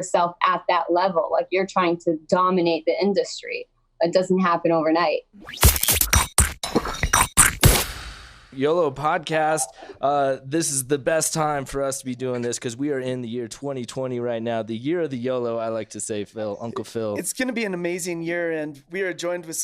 yourself at that level. Like, you're trying to dominate the industry. It doesn't happen overnight. YOLO podcast. This is the best time for us to be doing this because we are in the year 2020 right now, the year of the YOLO, I like to say, Phil, Uncle Phil. It's going to be an amazing year, and we are joined with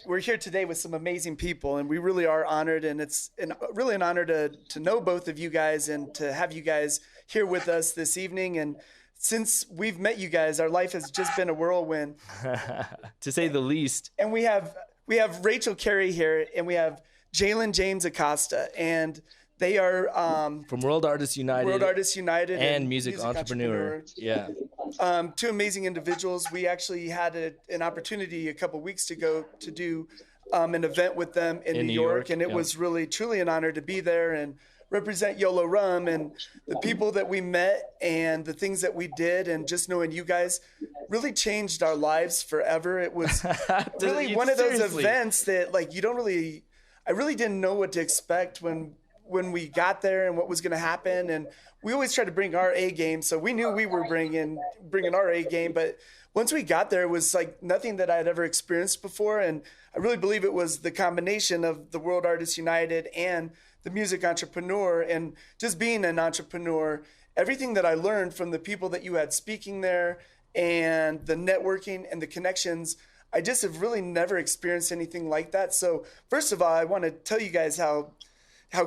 we're here today with some amazing people, and we really are honored, and it's really an honor to know both of you guys and to have you guys here with us this evening. And since we've met you guys, our life has just been a whirlwind, to say the least. And we have Rachel Karry here, and we have Jalen James Acosta, and they are from World Artists United, and Music Entrepreneur. Yeah. Two amazing individuals. We actually had an opportunity a couple weeks ago to do an event with them in New York, and it was really truly an honor to be there and represent Yolo Rum, and the people that we met and the things that we did, and just knowing you guys really changed our lives forever. It was really one of those events that, like, I really didn't know what to expect when we got there and what was going to happen. And we always try to bring our A game. So we knew we were bringing our A game. But once we got there, it was like nothing that I had ever experienced before. And I really believe it was the combination of the World Artists United and the Music Entrepreneur, and just being an entrepreneur, everything that I learned from the people that you had speaking there and the networking and the connections, I just have really never experienced anything like that. So first of all, I want to tell you guys how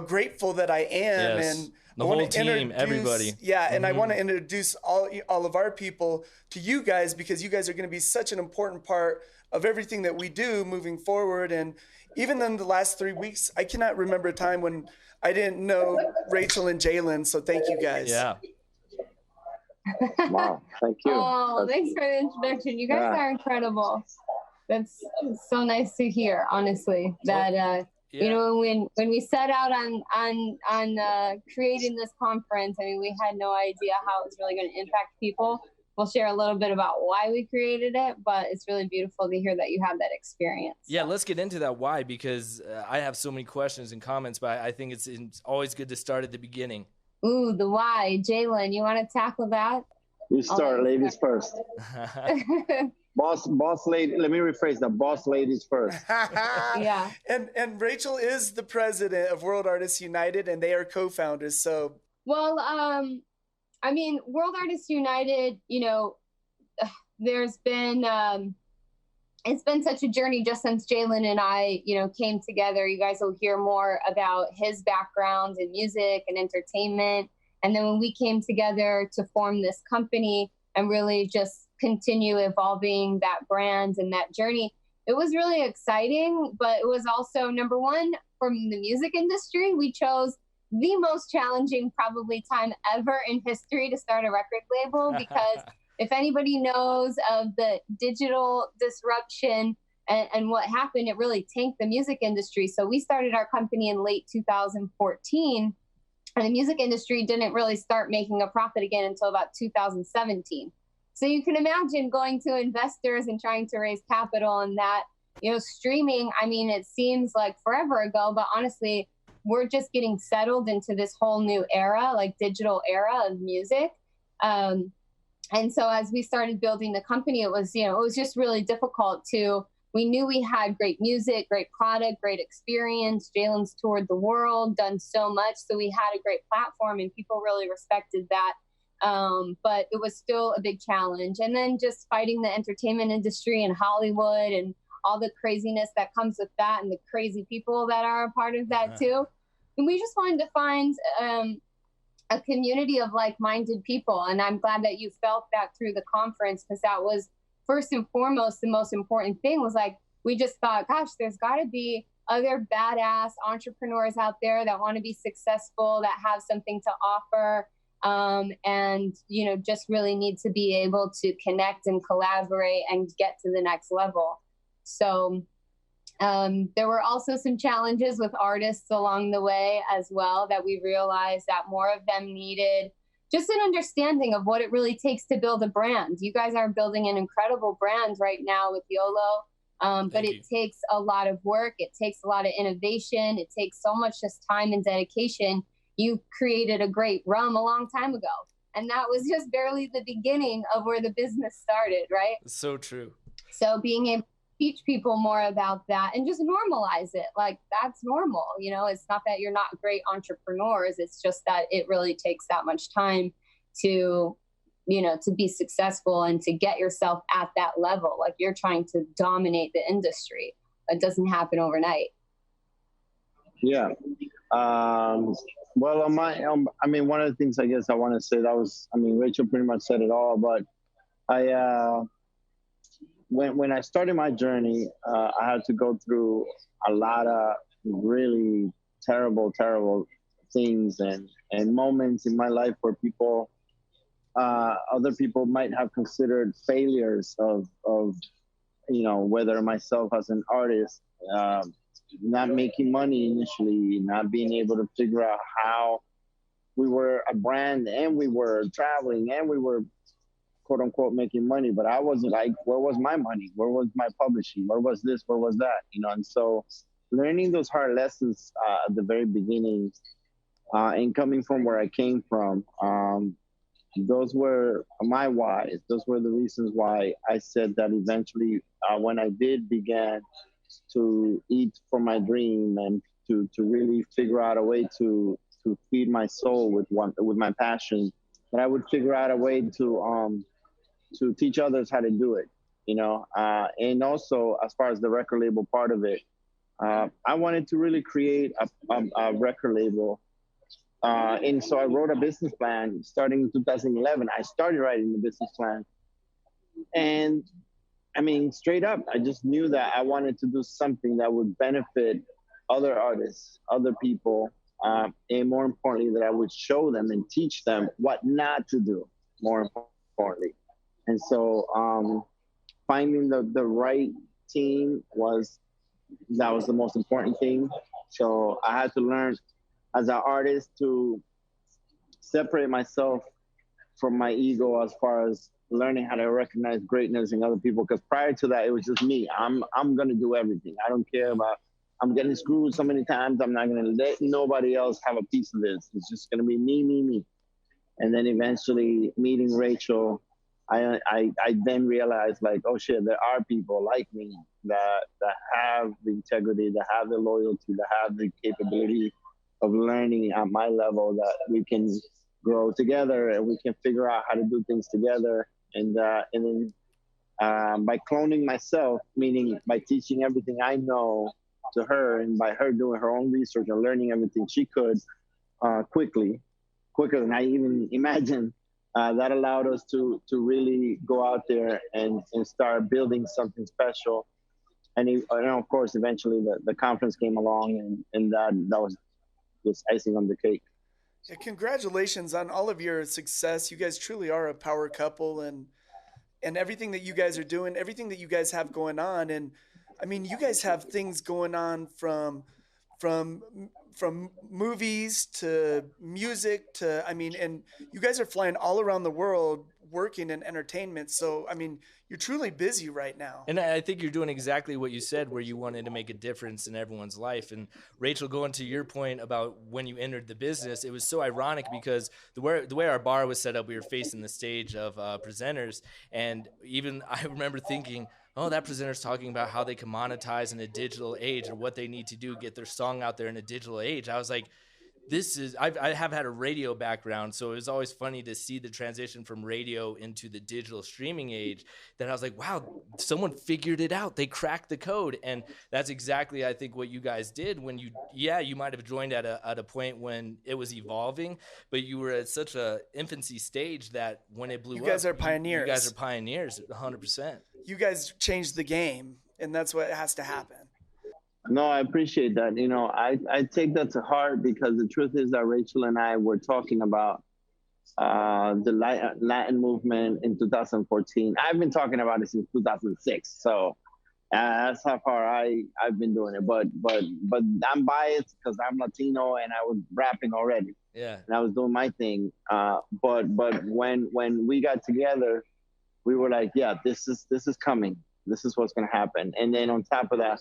grateful that I am. Yes. And the I whole team, everybody. Yeah, and I want to introduce all of our people to you guys, because you guys are going to be such an important part of everything that we do moving forward. And even in the last 3 weeks, I cannot remember a time when I didn't know Rachel and Jalen. So thank you guys. Yeah. Wow, thank you. Oh, thanks for the introduction. You guys are incredible. That's so nice to hear, honestly, that you know, when we set out on creating this conference, I mean, we had no idea how it was really going to impact people. We'll share a little bit about why we created it, but it's really beautiful to hear that you have that experience. Yeah, let's get into that why, because I have so many questions and comments, but I think it's always good to start at the beginning. Ooh, the why. Jalen, you want to tackle that? You start, ladies first. Boss lady, let me rephrase that. Boss ladies first. Yeah. And Rachel is the president of World Artists United, and they are co-founders. So, well, I mean, World Artists United, you know, there's been, it's been such a journey just since Jalen and I, you know, came together. You guys will hear more about his background in music and entertainment. And then when we came together to form this company and really just continue evolving that brand and that journey, it was really exciting. But it was also, number one, from the music industry, we chose the most challenging probably time ever in history to start a record label, because if anybody knows of the digital disruption and what happened, it really tanked the music industry. So we started our company in late 2014, and the music industry didn't really start making a profit again until about 2017. So you can imagine going to investors and trying to raise capital, and that, you know, streaming, I mean, it seems like forever ago, but honestly, we're just getting settled into this whole new era, like digital era of music. And so as we started building the company, it was, you know, it was just really difficult we knew we had great music, great product, great experience. Jalen's toured the world, done so much. So we had a great platform and people really respected that. But it was still a big challenge. And then just fighting the entertainment industry in Hollywood and all the craziness that comes with that, and the crazy people that are a part of that too. And we just wanted to find a community of like-minded people. And I'm glad that you felt that through the conference, because that was first and foremost, the most important thing was, like, we just thought, gosh, there's got to be other badass entrepreneurs out there that want to be successful, that have something to offer, and, you know, just really need to be able to connect and collaborate and get to the next level. So there were also some challenges with artists along the way as well, that we realized that more of them needed just an understanding of what it really takes to build a brand. You guys are building an incredible brand right now with Yolo, but it takes a lot of work. It takes a lot of innovation. It takes so much just time and dedication. You created a great rum a long time ago, And that was just barely the beginning of where the business started, right? So true. So being able to teach people more about that and just normalize it. Like, that's normal. You know, it's not that you're not great entrepreneurs. It's just that it really takes that much time to, you know, to be successful and to get yourself at that level. Like, you're trying to dominate the industry. It doesn't happen overnight. Yeah. Well, on my, I mean, one of the things I guess I want to say that was, I mean, Rachel pretty much said it all, but when I started my journey, I had to go through a lot of really terrible things and moments in my life where people, other people might have considered failures of, you know, whether myself as an artist, not making money initially, not being able to figure out how we were a brand and we were traveling and we were quote unquote making money, but I wasn't. Like, where was my money? Where was my publishing? Where was this? Where was that? You know, and so learning those hard lessons at the very beginning and coming from where I came from, those were my whys. Those were the reasons why I said that eventually when I did begin to eat for my dream and to really figure out a way to feed my soul with my passion, that I would figure out a way to teach others how to do it, you know. And also, as far as the record label part of it, I wanted to really create a record label. And so I wrote a business plan starting in 2011. I started writing the business plan. And I mean, straight up, I just knew that I wanted to do something that would benefit other artists, other people, and more importantly, that I would show them and teach them what not to do, more importantly. And so finding the right team was the most important thing. So I had to learn as an artist to separate myself from my ego as far as learning how to recognize greatness in other people. Because prior to that, it was just me. I'm going to do everything. I don't care about, I'm getting screwed so many times. I'm not going to let nobody else have a piece of this. It's just going to be me. And then eventually meeting Rachel, I then realized, like, oh shit, there are people like me that have the integrity, that have the loyalty, that have the capability of learning at my level, that we can grow together and we can figure out how to do things together. And then by cloning myself, meaning by teaching everything I know to her, and by her doing her own research and learning everything she could quicker than I even imagined, that allowed us to really go out there and start building something special. And of course, eventually the conference came along, and that was just icing on the cake. Yeah, congratulations on all of your success. You guys truly are a power couple, and everything that you guys are doing, everything that you guys have going on. And I mean, you guys have things going on from movies to music to, I mean, and you guys are flying all around the world working in entertainment. So, I mean, you're truly busy right now. And I think you're doing exactly what you said, where you wanted to make a difference in everyone's life. And Rachel, going to your point about when you entered the business, it was so ironic because the way our bar was set up, we were facing the stage of presenters. And even I remember thinking, oh, that presenter's talking about how they can monetize in a digital age or what they need to do to get their song out there in a digital age. I was like, I have had a radio background, so it was always funny to see the transition from radio into the digital streaming age. That I was like, wow, someone figured it out. They cracked the code. And that's exactly, I think, what you guys did when you might have joined at a point when it was evolving, but you were at such a infancy stage that when it blew up. You guys are pioneers. You guys are pioneers, 100%. You guys changed the game, and that's what has to happen. No, I appreciate that. You know, I take that to heart, because the truth is that Rachel and I were talking about the Latin movement in 2014. I've been talking about it since 2006. So that's how far I've been doing it. But I'm biased because I'm Latino and I was rapping already. Yeah. And I was doing my thing. But when we got together, we were like, yeah, this is coming. This is what's going to happen. And then on top of that,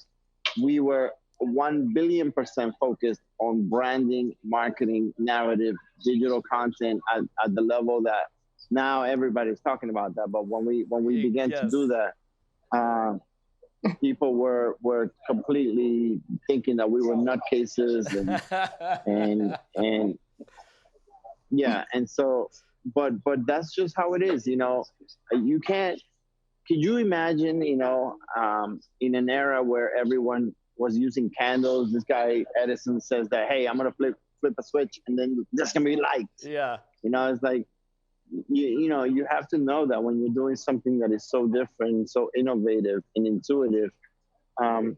we were 1 billion% focused on branding, marketing, narrative, digital content at the level that now everybody's talking about that. But when we began to do that, people were completely thinking that we were nutcases and yeah. And so, but that's just how it is, you know. You can't. Could you imagine, you know, in an era where everyone was using candles, this guy Edison says that, hey, I'm gonna flip a switch and then there's gonna be lights. Yeah. You know, it's like, you know, you have to know that when you're doing something that is so different, so innovative and intuitive,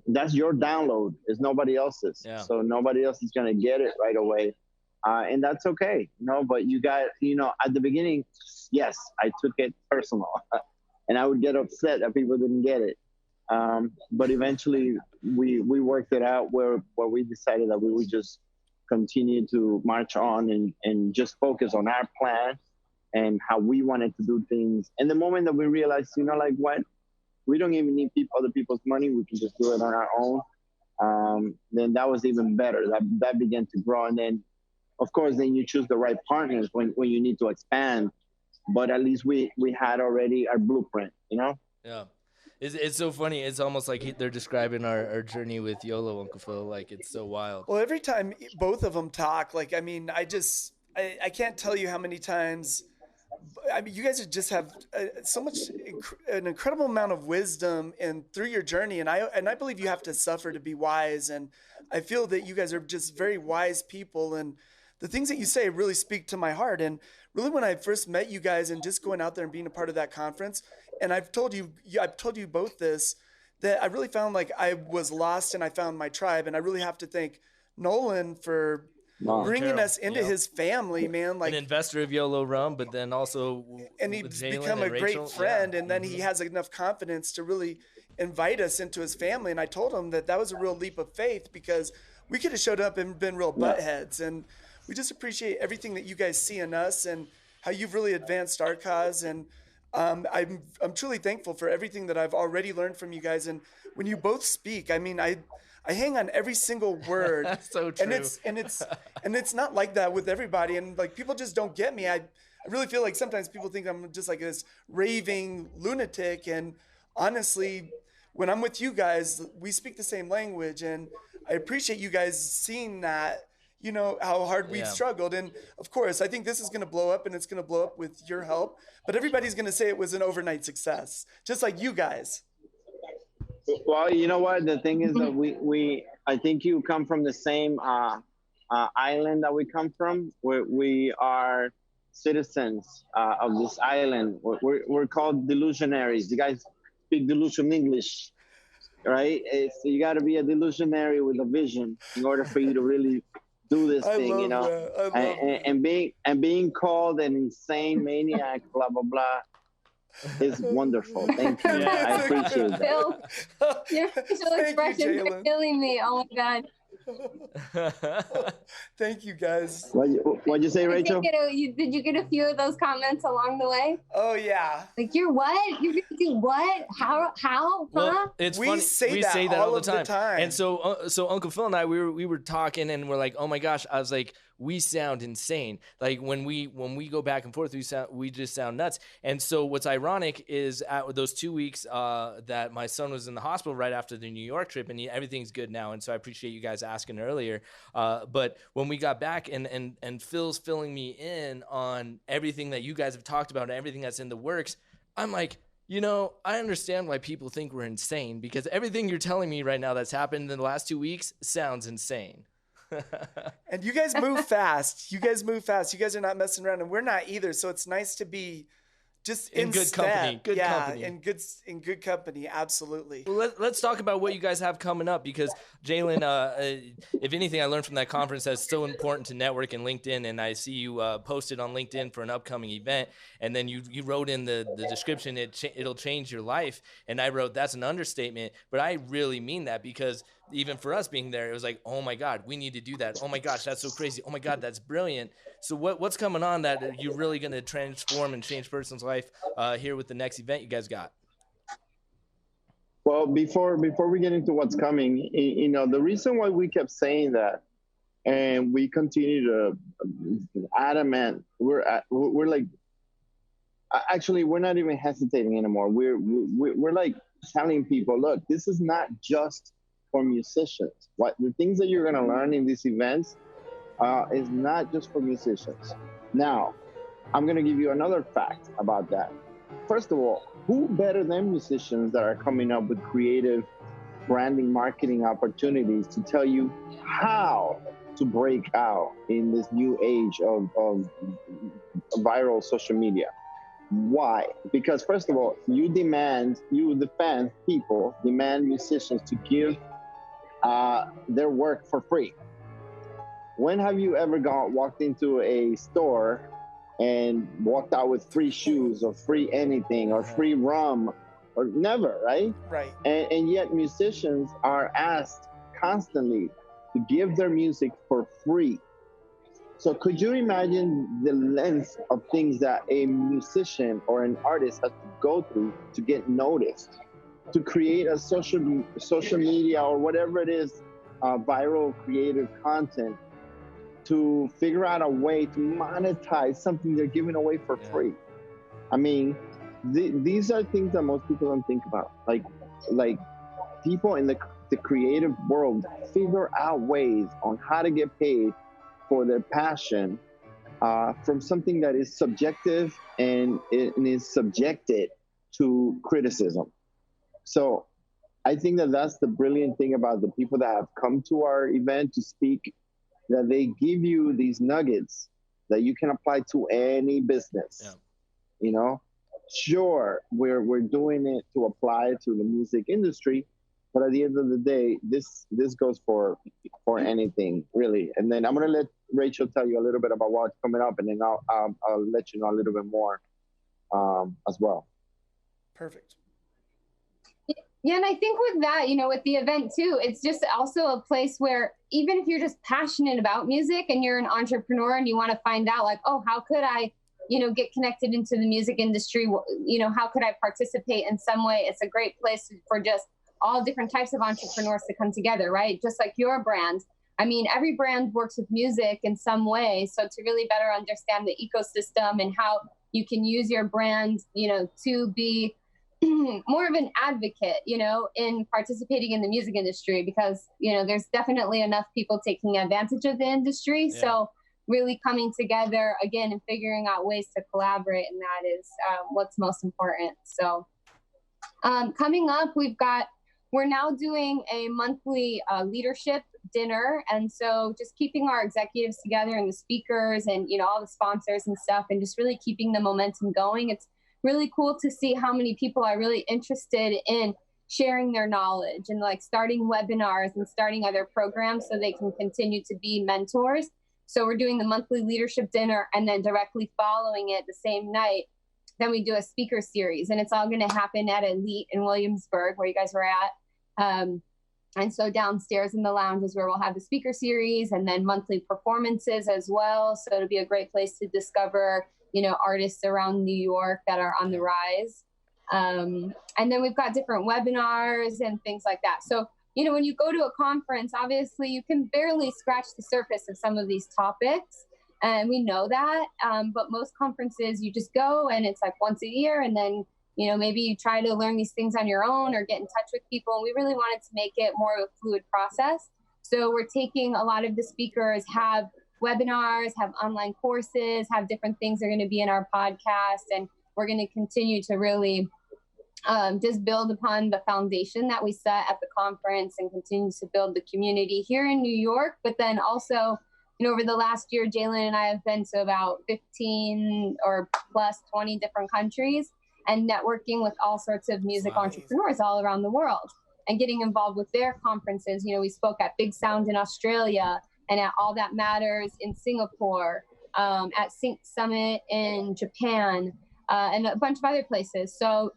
that's your download. It's nobody else's. Yeah. So nobody else is gonna get it right away, and that's okay. You know, but you got, you know, at the beginning, yes, I took it personal, and I would get upset that people didn't get it. But eventually, we worked it out where we decided that we would just continue to march on and just focus on our plan and how we wanted to do things. And the moment that we realized, you know, like what, we don't even need other people's money. We can just do it on our own. Then that was even better. That began to grow. And then, of course, then you choose the right partners when you need to expand. But at least we had already our blueprint, you know? Yeah. It's so funny. It's almost like they're describing our journey with Yolo, Uncle Phil. Like, it's so wild. Well, every time both of them talk, like, I mean, I can't tell you how many times. I mean, you guys just have so much, an incredible amount of wisdom and through your journey. And I believe you have to suffer to be wise. And I feel that you guys are just very wise people. And the things that you say really speak to my heart. And really, when I first met you guys and just going out there and being a part of that conference, and I've told you both this, that I really found like I was lost and I found my tribe. And I really have to thank Nolan for bringing Carroll, us into his family, man. Like an investor of Yolo Rum, but then also and he's Jalen become a Rachel. great friend. Yeah. And then he has enough confidence to really invite us into his family. And I told him that was a real leap of faith, because we could have showed up and been real buttheads. And we just appreciate everything that you guys see in us and how you've really advanced our cause. And I'm truly thankful for everything that I've already learned from you guys. And when you both speak, I mean, I hang on every single word. That's so true. And it's not like that with everybody. And like, people just don't get me. I really feel like sometimes people think I'm just like this raving lunatic. And honestly, when I'm with you guys, we speak the same language. And I appreciate you guys seeing that, you know, how hard we've struggled. And of course, I think this is going to blow up, and it's going to blow up with your help. But everybody's going to say it was an overnight success, just like you guys. Well, you know what? The thing is that I think you come from the same island that we come from. We are citizens of this island. We're called delusionaries. You guys speak delusion English, right? So you got to be a delusionary with a vision in order for you to really do this thing, you know. And being called an insane maniac, blah blah blah, is wonderful. Thank you. I appreciate that. Phil, your facial expressions are killing me. Oh my God. Thank you, guys. What'd you say, Rachel? Did you get a few of those comments along the way? Oh yeah. Like, you're what? You're gonna do what? How? Huh? Well, it's we funny. Say that all the time. And so Uncle Phil and I, we were talking, and we're like, oh my gosh, I was like, we sound insane. Like when we go back and forth, we just sound nuts. And so what's ironic is at those 2 weeks that my son was in the hospital right after the New York trip, and everything's good now. And so I appreciate you guys asking earlier. But when we got back and Phil's filling me in on everything that you guys have talked about and everything that's in the works, I'm like, you know, I understand why people think we're insane, because everything you're telling me right now that's happened in the last 2 weeks sounds insane. And you guys move fast. You guys are not messing around, and we're not either. So it's nice to be just in good company. Good company. In good company. Absolutely. Well, let's talk about what you guys have coming up, because Jalen, if anything, I learned from that conference that it's so important to network in LinkedIn, and I see you posted on LinkedIn for an upcoming event, and then you wrote in the description, it'll change your life, and I wrote, that's an understatement, but I really mean that, because even for us being there, it was like, oh my God, we need to do that. Oh my gosh, that's so crazy. Oh my God, that's brilliant. So what's coming on that you're really going to transform and change person's life here with the next event you guys got? Well, before we get into what's coming, you know, the reason why we kept saying that, and we continue to adamant, we're like, Actually, we're not even hesitating anymore. We're like telling people, look, this is not just for musicians. What the things that you're going to learn in these events is not just for musicians. Now, I'm going to give you another fact about that. First of all, who better than musicians that are coming up with creative branding, marketing opportunities to tell you how to break out in this new age of viral social media? Why? Because first of all, the fans, people demand musicians to give their work for free. When have you ever walked into a store and walked out with free shoes or free anything or free rum? Or never, right? Right. And yet musicians are asked constantly to give their music for free. So could you imagine the length of things that a musician or an artist has to go through to get noticed, to create a social media or whatever it is, viral creative content, to figure out a way to monetize something they're giving away for free? I mean, these are things that most people don't think about. Like people in the creative world figure out ways on how to get paid for their passion from something that is subjective and is subjected to criticism. So I think that that's the brilliant thing about the people that have come to our event to speak, that they give you these nuggets that you can apply to any business. Yeah. You know, sure, we're doing it to apply to the music industry, but at the end of the day, this goes for anything really. And then I'm gonna let Rachel tell you a little bit about what's coming up, and then I'll let you know a little bit more as well. Perfect. Yeah, and I think with that, with the event too, it's just also a place where even if you're just passionate about music and you're an entrepreneur and you want to find out like, oh, how could I, get connected into the music industry? How could I participate in some way? It's a great place for just all different types of entrepreneurs to come together, right? Just like your brand. I mean, every brand works with music in some way. So to really better understand the ecosystem and how you can use your brand, to be more of an advocate, in participating in the music industry, because, there's definitely enough people taking advantage of the industry. Yeah. So really coming together again and figuring out ways to collaborate. And that is what's most important. So coming up, we're now doing a monthly leadership dinner. And so just keeping our executives together and the speakers and, all the sponsors and stuff, and just really keeping the momentum going. It's really cool to see how many people are really interested in sharing their knowledge and like starting webinars and starting other programs so they can continue to be mentors. So we're doing the monthly leadership dinner, and then directly following it the same night, then we do a speaker series, and it's all going to happen at Elite in Williamsburg, where you guys were at. And so downstairs in the lounge is where we'll have the speaker series, and then monthly performances as well. So it'll be a great place to discover, artists around New York that are on the rise. And then we've got different webinars and things like that. So, when you go to a conference, obviously you can barely scratch the surface of some of these topics. And we know that. But most conferences, you just go and it's like once a year, and then maybe you try to learn these things on your own or get in touch with people. And we really wanted to make it more of a fluid process. So we're taking a lot of the speakers, have webinars, have online courses, have different things that are going to be in our podcast. And we're going to continue to really just build upon the foundation that we set at the conference and continue to build the community here in New York. But then also, over the last year, Jalen and I have been to about 15 or plus 20 different countries, and networking with all sorts of music entrepreneurs all around the world and getting involved with their conferences. We spoke at Big Sound in Australia and at All That Matters in Singapore, at Sync Summit in Japan, and a bunch of other places. So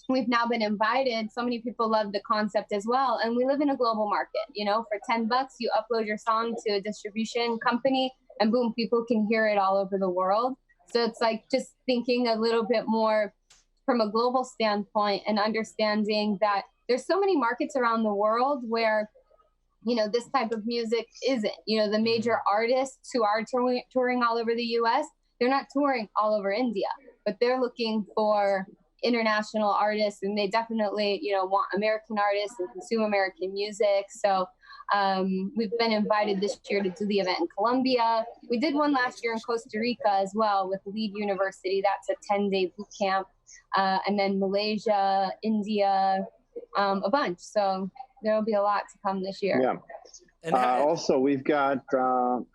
we've now been invited. So many people love the concept as well. And we live in a global market. For $10, you upload your song to a distribution company and boom, people can hear it all over the world. So it's like just thinking a little bit more from a global standpoint and understanding that there's so many markets around the world where, this type of music isn't. The major artists who are touring all over the US, they're not touring all over India, but they're looking for international artists, and they definitely, want American artists and consume American music. So we've been invited this year to do the event in Colombia. We did one last year in Costa Rica as well with Lead University. That's a 10-day boot camp. And then Malaysia, India, a bunch. So there'll be a lot to come this year. Yeah. And also, we've got a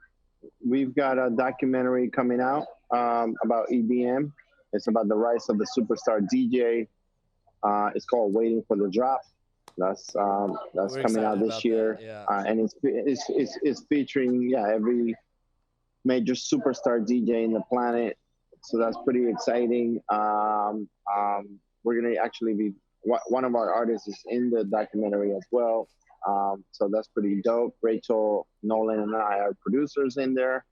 documentary coming out about EDM. It's about the rise of the superstar DJ. It's called "Waiting for the Drop." That's coming out this year, and it's featuring every major superstar DJ in the planet. So that's pretty exciting. We're gonna actually be one of our artists is in the documentary as well. So that's pretty dope. Rachel, Nolan, and I are producers in there.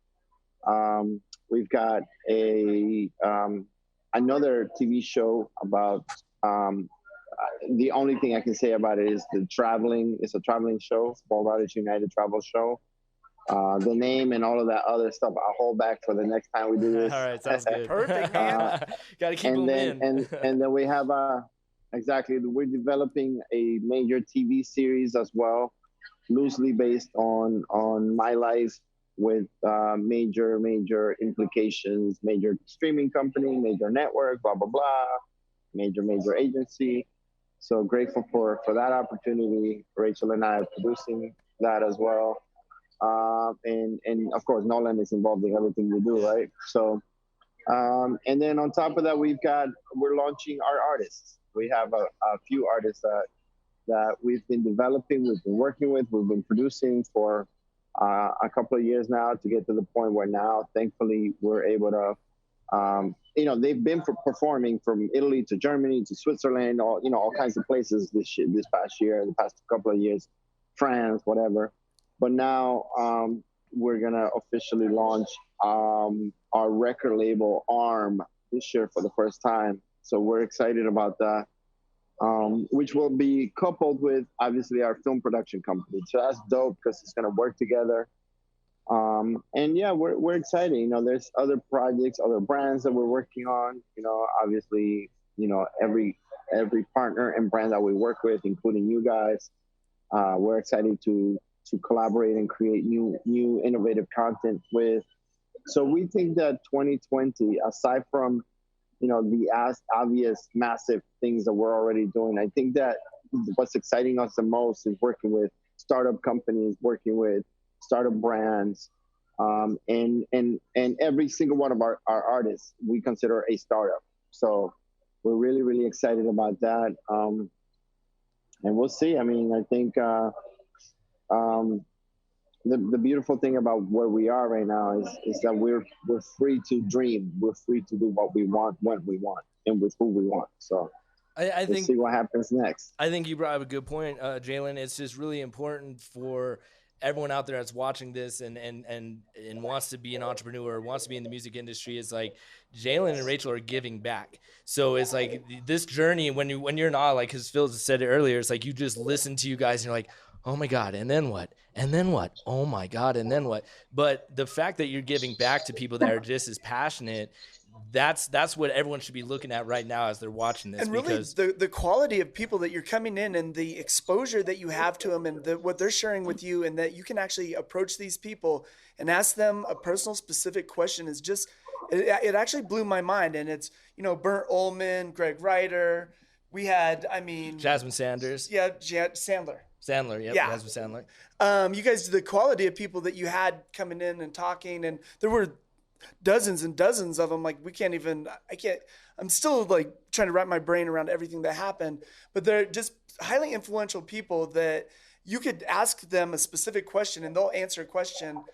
We've got another TV show about. The only thing I can say about it is it's a traveling show, World Artists United travel show. The name and all of that other stuff, I'll hold back for the next time we do this. All right, sounds good. Perfect, man. Got to keep them in. and then we have we're developing a major TV series as well, loosely based on my life with major implications, major streaming company, major network, blah, blah, blah, major agency. So grateful for that opportunity. Rachel and I are producing that as well. And of course, Nolan is involved in everything we do, right? So, and then on top of that, we're launching our artists. We have a few artists that we've been developing, we've been working with, we've been producing for a couple of years now to get to the point where now, thankfully, we're able to, they've been performing from Italy to Germany to Switzerland, all kinds of places this past year, the past couple of years, France, whatever. But now we're gonna officially launch our record label ARM this year for the first time. So we're excited about that, which will be coupled with obviously our film production company. So that's dope because it's gonna work together. And yeah, we're excited. There's other projects, other brands that we're working on. Obviously, every partner and brand that we work with, including you guys, we're excited to collaborate and create new innovative content with. So we think that 2020, aside from the obvious massive things that we're already doing, I think that what's exciting us the most is working with startup companies, working with startup brands, and every single one of our artists we consider a startup. So we're really, really excited about that. And we'll see. I mean, I think the beautiful thing about where we are right now is that we're free to dream. We're free to do what we want, when we want, and with who we want. So I think we'll see what happens next. I think you brought up a good point, Jalen. It's just really important for everyone out there that's watching this and wants to be an entrepreneur, wants to be in the music industry, is like Jalen and Rachel are giving back. So it's like this journey when you're not, like, because Phil said it earlier, it's like you just listen to you guys and you're like, oh my God, and then what? And then what? Oh my God, and then what? But the fact that you're giving back to people that are just as passionate, that's what everyone should be looking at right now as they're watching this. And really, the quality of people that you're coming in and the exposure that you have to them and what they're sharing with you, and that you can actually approach these people and ask them a personal, specific question is just, it actually blew my mind. And it's, Burnt Ullman, Greg Ryder. We had, Jasmine Sanders. Yeah, Sandler, yep, yeah. Jasmine Sandler. You guys, the quality of people that you had coming in and talking, and there were dozens and dozens of them. Like, I'm still like trying to wrap my brain around everything that happened, but they're just highly influential people that you could ask them a specific question and they'll answer a question.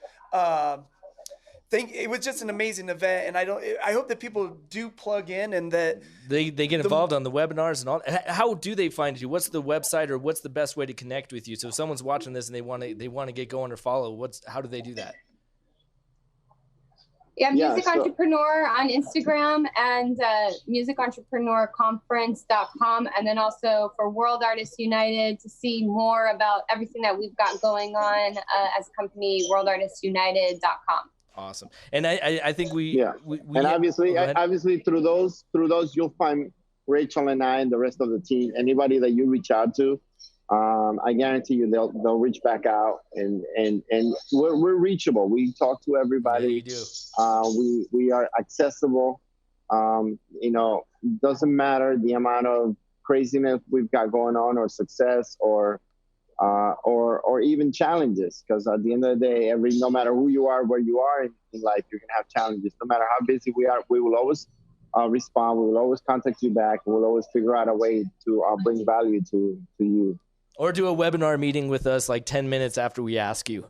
It was just an amazing event, and I hope that people do plug in and that they get involved on the webinars and all. How do they find you? What's the website, or what's the best way to connect with you? So if someone's watching this and they want to get going or follow, how do they do that? Yeah, Music Entrepreneur on Instagram and musicentrepreneurconference.com. And then also for World Artists United to see more about everything that we've got going on as a company, worldartistsunited.com. Awesome. And I think we and obviously through those you'll find Rachel and I and the rest of the team. Anybody that you reach out to, I guarantee you they'll reach back out, and we're reachable. We talk to everybody. Yeah, you do. We are accessible. Doesn't matter the amount of craziness we've got going on, or success, or even challenges, because at the end of the day, no matter who you are, where you are in life, you're gonna have challenges. No matter how busy we are, we will always respond. We will always contact you back. We'll always figure out a way to bring value to you. Or do a webinar meeting with us like 10 minutes after we ask you.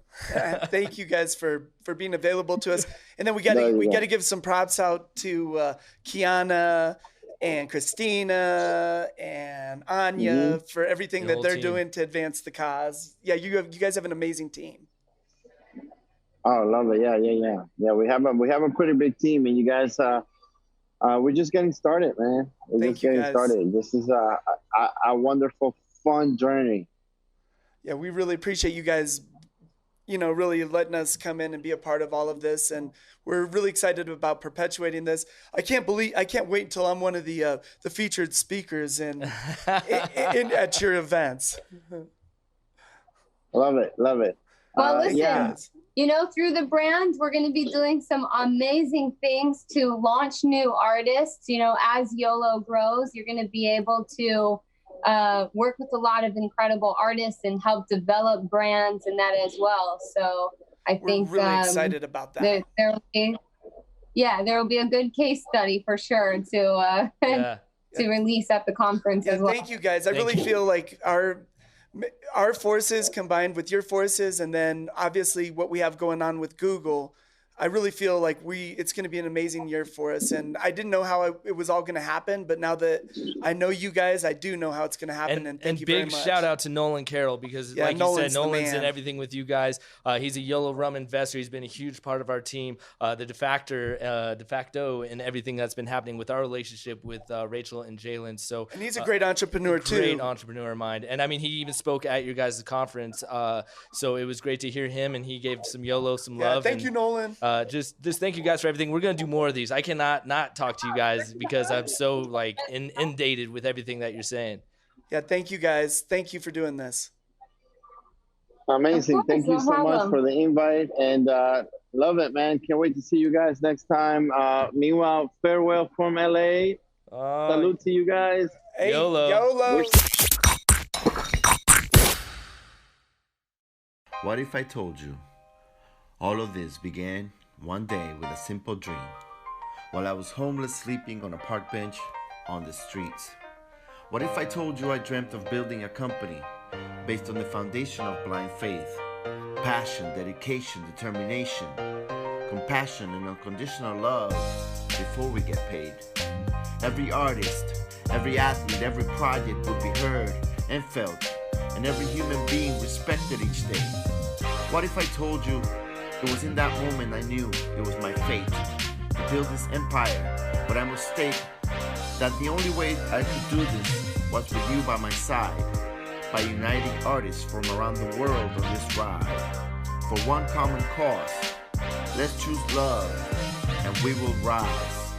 Thank you guys for being available to us. And then we got to give some props out to Kiana and Christina and Anya for everything that they're doing to advance the cause. Yeah, you guys have an amazing team. Oh, love it. Yeah. We have a pretty big team, and you guys, we're just getting started, man. We're just getting started. This is a wonderful, fun journey. Yeah, we really appreciate you guys, really letting us come in and be a part of all of this, and we're really excited about perpetuating this. I can't wait until I'm one of the featured speakers at your events. Love it. Well, listen, through the brand, we're going to be doing some amazing things to launch new artists. As Yolo grows, you're going to be able to work with a lot of incredible artists and help develop brands and that as well. So I think we're really excited about that. There will be a good case study for sure to release at the conference as well. Thank you guys. I really feel like our forces combined with your forces, and then obviously what we have going on with Google, I really feel like it's going to be an amazing year for us. And I didn't know how it was all going to happen, but now that I know you guys, I do know how it's going to happen. And thank you very much. And big shout out to Nolan Carroll, because like you said, Nolan's in everything with you guys. He's a Yolo Rum investor. He's been a huge part of our team, the de facto in everything that's been happening with our relationship with Rachel and Jalen. So, and he's a great entrepreneur too. Great entrepreneur mind. And I mean, he even spoke at your guys' conference. So it was great to hear him, and he gave some Yolo some love. Thank you, Nolan. Just thank you guys for everything. We're going to do more of these. I cannot not talk to you guys because I'm so inundated with everything that you're saying. Yeah. Thank you guys. Thank you for doing this. Amazing. Thank you so much for the invite, and love it, man. Can't wait to see you guys next time. Meanwhile, farewell from LA. Salute to you guys. Hey, YOLO. What if I told you all of this began one day with a simple dream, while I was homeless, sleeping on a park bench on the streets? What if I told you I dreamt of building a company based on the foundation of blind faith, passion, dedication, determination, compassion, and unconditional love before we get paid? Every artist, every athlete, every project would be heard and felt, and every human being respected each day. What if I told you it was in that moment I knew it was my fate to build this empire, but I must state that the only way I could do this was with you by my side, by uniting artists from around the world on this ride. For one common cause, let's choose love and we will rise.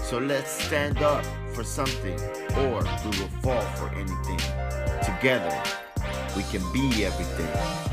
So let's stand up for something, or we will fall for anything. Together, we can be everything.